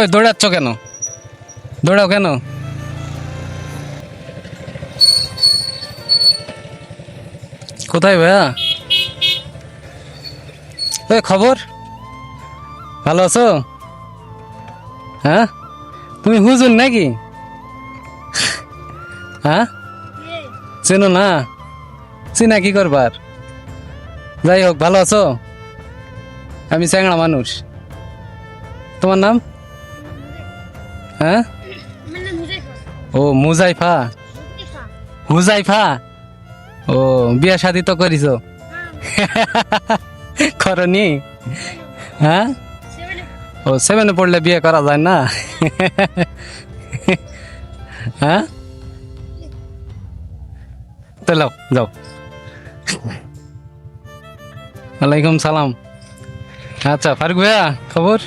ওই দৌড়াচ্ছ কেন? দৌড়াও কেন? কোথায় ভাইয়া? ওই খবর, ভালো আছো? হ্যাঁ, তুমি হুজুর নাকি? হ্যাঁ, চেনো না? চিনা কি করবার? যাই হোক, ভালো আছো? আমি চ্যাংড়া মানুষ। তোমার নাম? হ্যাঁ, ও মুজাইফা। হুজাইফা, ও বিয়া শাদি তো করিস? করনি? হ্যাঁ, ও সেভেনে পড়লে বিয়ে করা যায় না? হ্যাঁ, তো যাও যাও। ওয়ালাইকুম সালাম। আচ্ছা ফারুক ভাইয়া, খবর?